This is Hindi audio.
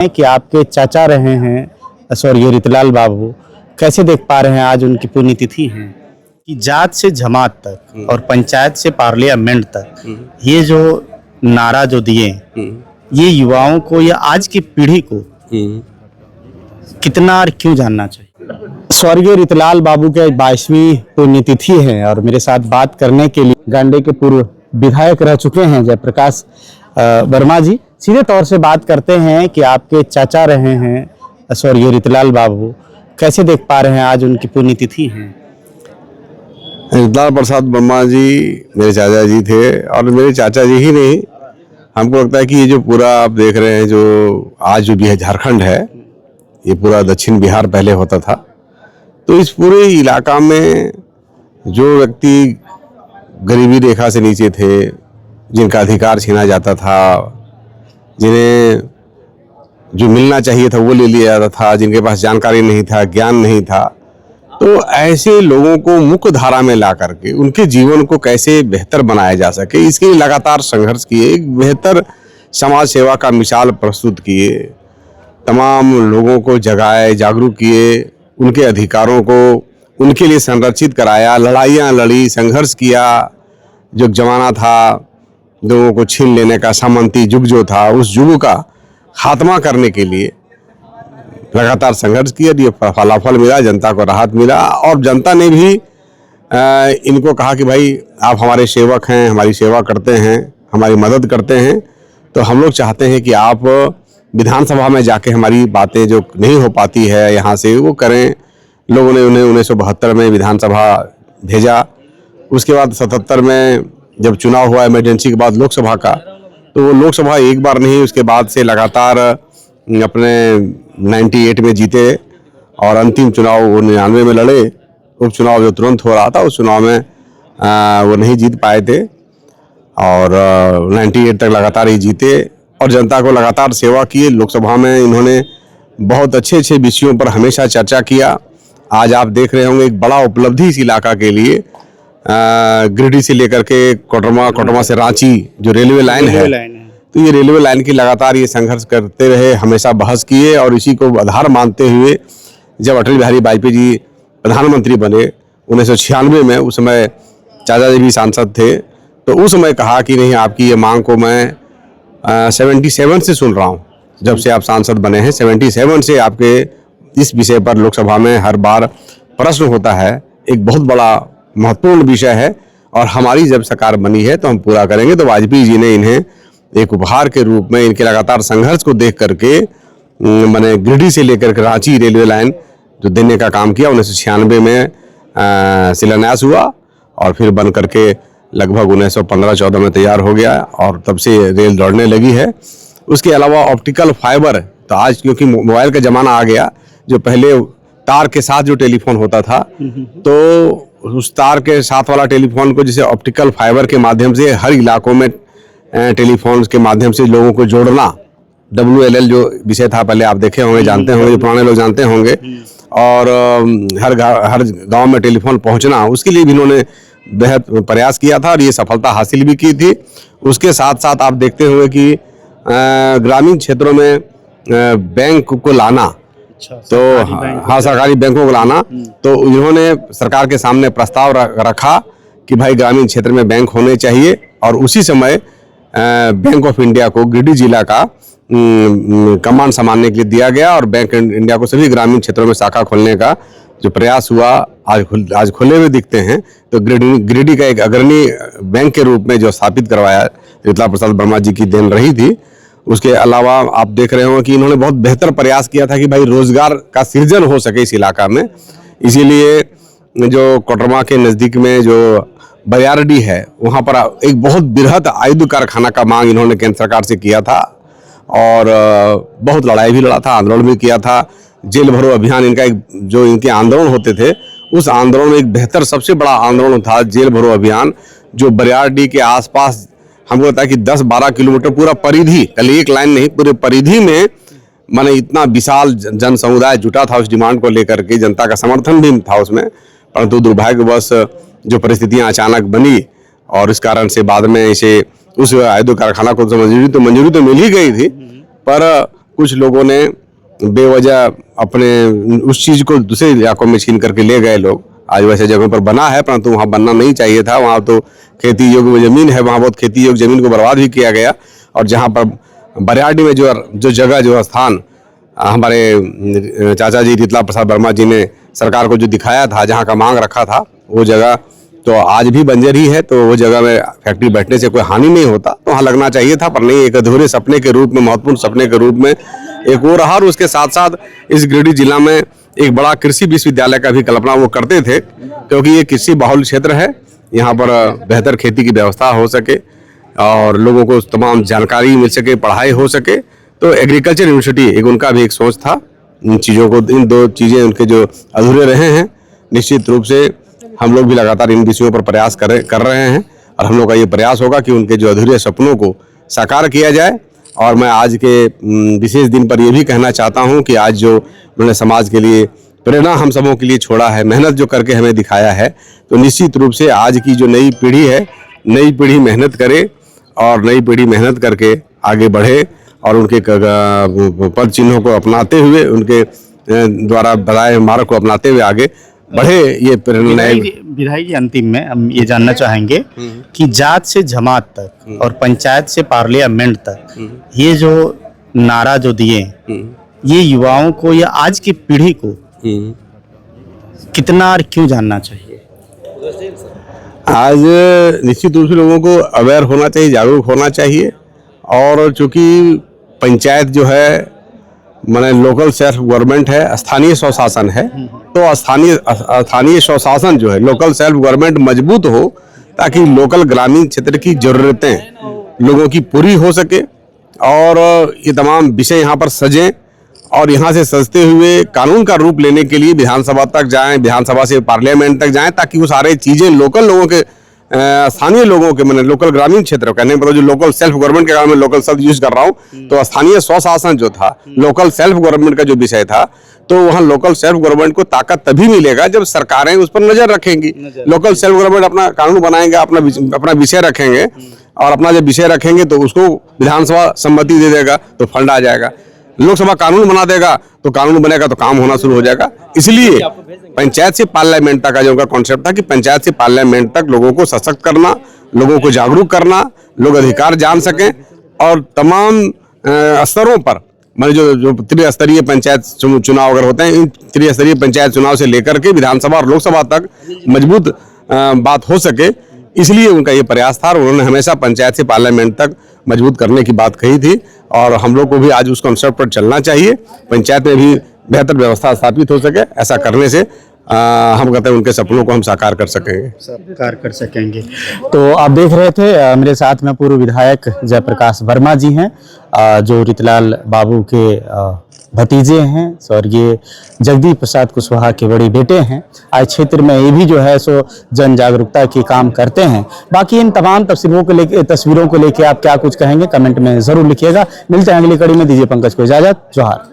कि आपके चाचा रहे हैं स्वर्गीय रीतिलाल बाबू, कैसे देख पा रहे हैं आज उनकी पुण्यतिथि है कि जात से जमात तक और पंचायत से पार्लियामेंट तक ये जो नारा जो दिए ये युवाओं को या आज की पीढ़ी को कितना और क्यों जानना चाहिए। स्वर्गीय रीतिलाल बाबू के 22वीं पुण्यतिथि है और मेरे साथ बात करने के लिए गांडे के पूर्व विधायक रह चुके हैं जयप्रकाश वर्मा जी। सीधे तौर से बात करते हैं कि आपके चाचा रहे हैं स्वर्गीय रीतिलाल बाबू, कैसे देख पा रहे हैं आज उनकी पुण्यतिथि है। रीतिलाल प्रसाद वर्मा जी मेरे चाचा जी थे और मेरे चाचा जी ही नहीं, हमको लगता है कि ये जो पूरा आप देख रहे हैं जो आज जो भी है झारखंड है, ये पूरा दक्षिण बिहार पहले होता था। तो इस पूरे इलाका में जो व्यक्ति गरीबी रेखा से नीचे थे, जिनका अधिकार छीना जाता था, जिन्हें जो मिलना चाहिए था वो ले लिया जाता था, जिनके पास जानकारी नहीं था, ज्ञान नहीं था, तो ऐसे लोगों को मुख्य धारा में ला करके उनके जीवन को कैसे बेहतर बनाया जा सके, इसके लिए लगातार संघर्ष किए। एक बेहतर समाज सेवा का मिसाल प्रस्तुत किए, तमाम लोगों को जगाए, जागरूक किए, उनके अधिकारों को उनके लिए संरक्षित कराया, लड़ाइयाँ लड़ी, संघर्ष किया। जो जमाना था लोगों को छीन लेने का, सामंती युग जो था, उस युग का खात्मा करने के लिए लगातार संघर्ष किया। ये फलाफल मिला, जनता को राहत मिला और जनता ने भी इनको कहा कि भाई आप हमारे सेवक हैं, हमारी सेवा करते हैं, हमारी मदद करते हैं, तो हम लोग चाहते हैं कि आप विधानसभा में जाके हमारी बातें जो नहीं हो पाती है यहाँ से वो करें। लोगों ने उन्हें 1972 में विधानसभा भेजा। उसके बाद 77 में जब चुनाव हुआ इमरजेंसी के बाद लोकसभा का, तो वो लोकसभा एक बार नहीं, उसके बाद से लगातार अपने 98 में जीते और अंतिम चुनाव वो 99 में लड़े। उपचुनाव जो तुरंत हो रहा था उस चुनाव में वो नहीं जीत पाए थे और 98 तक लगातार ही जीते और जनता को लगातार सेवा किए। लोकसभा में इन्होंने बहुत अच्छे अच्छे विषयों पर हमेशा चर्चा किया। आज आप देख रहे होंगे एक बड़ा उपलब्धि इस इलाका के लिए, गिरिडीह से लेकर के कोटरमा से रांची जो रेलवे लाइन है, तो ये रेलवे लाइन की लगातार ये संघर्ष करते रहे, हमेशा बहस किए और इसी को आधार मानते हुए जब अटल बिहारी वाजपेयी जी प्रधानमंत्री बने 1996 में, उस समय चाचा जी भी सांसद थे, तो उस समय कहा कि नहीं, आपकी ये मांग को मैं 77 से सुन रहा हूँ। जब से आप सांसद बने हैं 77 से आपके इस विषय पर लोकसभा में हर बार प्रश्न होता है। एक बहुत बड़ा महत्वपूर्ण विषय है और हमारी जब सरकार बनी है तो हम पूरा करेंगे। तो वाजपेयी जी ने इन्हें एक उपहार के रूप में इनके लगातार संघर्ष को देख करके मैंने गिरिडीह से लेकर के रांची रेलवे लाइन जो देने का काम किया। 1996 में शिलान्यास हुआ और फिर बन करके लगभग 1915-14 में तैयार हो गया और तब से रेल दौड़ने लगी है। उसके अलावा ऑप्टिकल फाइबर, तो आज क्योंकि मोबाइल का ज़माना आ गया, जो पहले तार के साथ जो टेलीफोन होता था, तो उस तार के साथ वाला टेलीफोन को जैसे ऑप्टिकल फाइबर के माध्यम से हर इलाकों में टेलीफोन के माध्यम से लोगों को जोड़ना, WLL जो विषय था पहले आप देखे होंगे, जानते होंगे, जो पुराने लोग जानते होंगे, और हर गांव में टेलीफोन पहुंचना, उसके लिए भी इन्होंने बेहद प्रयास किया था और ये सफलता हासिल भी की थी। उसके साथ साथ आप देखते होंगे कि ग्रामीण क्षेत्रों में बैंक को लाना, तो हाँ, सरकारी बैंकों को लाना, तो इन्होंने सरकार के सामने प्रस्ताव रखा कि भाई ग्रामीण क्षेत्र में बैंक होने चाहिए और उसी समय बैंक ऑफ इंडिया को गिरिडीह जिला का कमान संभालने के लिए दिया गया और बैंक इंडिया को सभी ग्रामीण क्षेत्रों में शाखा खोलने का जो प्रयास हुआ आज खुले हुए दिखते हैं। तो गिरिडीह का एक अग्रणी बैंक के रूप में जो स्थापित करवाया रीतिलाल प्रसाद वर्मा जी की देन रही थी। उसके अलावा आप देख रहे हो कि इन्होंने बहुत बेहतर प्रयास किया था कि भाई रोजगार का सृजन हो सके इस इलाका में। इसीलिए जो कोटरमा के नज़दीक में जो बरियारडी है, वहाँ पर एक बहुत बृहद आयुध कारखाना का मांग इन्होंने केंद्र सरकार से किया था और बहुत लड़ाई भी लड़ा था, आंदोलन भी किया था। जेल भरो अभियान इनका एक जो इनके आंदोलन होते थे, उस आंदोलन में एक बेहतर सबसे बड़ा आंदोलन था जेल भरो अभियान, जो बरियारडी के आसपास हमको लगता है कि 10-12 किलोमीटर पूरा परिधि, कल एक लाइन नहीं, पूरे परिधि में माने इतना विशाल जन समुदाय जुटा था उस डिमांड को लेकर के, जनता का समर्थन भी था उसमें। परंतु दुर्भाग्यवश जो परिस्थितियां अचानक बनी और इस कारण से बाद में इसे उस आयुध कारखाना को मंजूरी तो मिल ही गई थी, पर कुछ लोगों ने बेवजह अपने उस चीज़ को दूसरे इलाकों में छीन करके ले गए लोग। आज वैसे जगहों पर बना है, परंतु वहाँ बनना नहीं चाहिए था। वहाँ तो खेती योग्य ज़मीन है, वहाँ बहुत खेती योग्य ज़मीन को बर्बाद भी किया गया। और जहाँ पर बरियाडी में जो जगह, जो स्थान हमारे चाचा जी रीतलाल प्रसाद वर्मा जी ने सरकार को जो दिखाया था, जहाँ का मांग रखा था, वो जगह तो आज भी बंजर ही है। तो वो जगह में फैक्ट्री बैठने से कोई हानि नहीं होता, तो वहाँ लगना चाहिए था, पर नहीं। एक अधूरे सपने के रूप में, महत्वपूर्ण सपने के रूप में एक वो रहा। और उसके साथ साथ इस गिरिडीह जिला में एक बड़ा कृषि विश्वविद्यालय का भी कल्पना वो करते थे, क्योंकि ये कृषि बहुल क्षेत्र है। यहाँ पर बेहतर खेती की व्यवस्था हो सके और लोगों को तमाम जानकारी मिल सके, पढ़ाई हो सके। तो एग्रीकल्चर यूनिवर्सिटी एक उनका भी एक सोच था। इन चीज़ों को, इन दो चीज़ें उनके जो अधूरे रहे हैं, निश्चित रूप से हम लोग भी लगातार इन विषयों पर प्रयास कर रहे हैं। और हम लोग का ये प्रयास होगा कि उनके जो अधूरे सपनों को साकार किया जाए। और मैं आज के विशेष दिन पर ये भी कहना चाहता हूँ कि आज जो उन्होंने समाज के लिए प्रेरणा हम सबों के लिए छोड़ा है, मेहनत जो करके हमें दिखाया है, तो निश्चित रूप से आज की जो नई पीढ़ी है, नई पीढ़ी मेहनत करे और नई पीढ़ी मेहनत करके आगे बढ़े और उनके पद चिन्हों को अपनाते हुए, उनके द्वारा बताए मार्ग को अपनाते हुए आगे बढ़े। ये प्रेरणा। विधायक जी, अंतिम में हम ये जानना चाहेंगे कि जात से जमात तक और पंचायत से पार्लियामेंट तक ये जो नारा जो दिए, ये युवाओं को या आज की पीढ़ी को कितना और क्यों जानना चाहिए? आज निश्चित रूप से लोगों को अवेयर होना चाहिए, जागरूक होना चाहिए। और चूंकि पंचायत जो है माने लोकल सेल्फ गवर्नमेंट है, स्थानीय स्वशासन है, तो स्थानीय स्वशासन जो है, लोकल सेल्फ गवर्नमेंट मजबूत हो, ताकि लोकल ग्रामीण क्षेत्र की ज़रूरतें लोगों की पूरी हो सके और ये तमाम विषय यहाँ पर सजें। और यहाँ से सजते हुए कानून का रूप लेने के लिए विधानसभा तक जाएं, विधानसभा से पार्लियामेंट तक जाएं, ताकि वो सारे चीज़ें लोकल लोगों के, स्थानीय लोगों के, मैंने लोकल ग्रामीण क्षेत्र कहने पर जो लोकल सेल्फ गवर्नमेंट के कारण मैं लोकल शब्द यूज कर रहा हूँ, तो स्थानीय स्वशासन जो था, लोकल सेल्फ गवर्नमेंट का जो विषय था, तो वहाँ लोकल सेल्फ गवर्नमेंट को ताकत तभी मिलेगा जब सरकारें उस पर नजर रखेंगी। लोकल सेल्फ गवर्नमेंट अपना कानून बनाएंगे, अपना विषय रखेंगे, और अपना जब विषय रखेंगे तो उसको विधानसभा सम्मति दे देगा तो फंड आ जाएगा। लोकसभा कानून बना देगा तो कानून बनेगा तो काम होना शुरू हो जाएगा। इसलिए पंचायत से पार्लियामेंट तक का जो उनका कॉन्सेप्ट था कि पंचायत से पार्लियामेंट तक लोगों को सशक्त करना, लोगों को जागरूक करना, लोग अधिकार जान सकें और तमाम स्तरों पर, मान जो त्रिस्तरीय पंचायत चुनाव अगर होते हैं, इन त्रिस्तरीय पंचायत चुनाव से लेकर के विधानसभा और लोकसभा तक मजबूत बात हो सके, इसलिए उनका ये प्रयास था। और उन्होंने हमेशा पंचायत से पार्लियामेंट तक मजबूत करने की बात कही थी और हम लोग को भी आज उस कॉन्सेप्ट पर चलना चाहिए। पंचायत में भी बेहतर व्यवस्था स्थापित हो सके, ऐसा करने से हम कहते हैं उनके सपनों को हम साकार कर सकेंगे। तो आप देख रहे थे, मेरे साथ में पूर्व विधायक जयप्रकाश वर्मा जी हैं, जो रीतलाल बाबू के भतीजे हैं, स्वर्गीय जगदीश प्रसाद कुशवाहा के बड़े बेटे हैं। आज क्षेत्र में ये भी जो है सो जन जागरूकता के काम करते हैं। बाकी इन तमाम तस्वीरों को लेके आप क्या कुछ कहेंगे, कमेंट में जरूर लिखिएगा। मिलते हैं अगली कड़ी में, दीजिए पंकज को इजाजत। जोहार।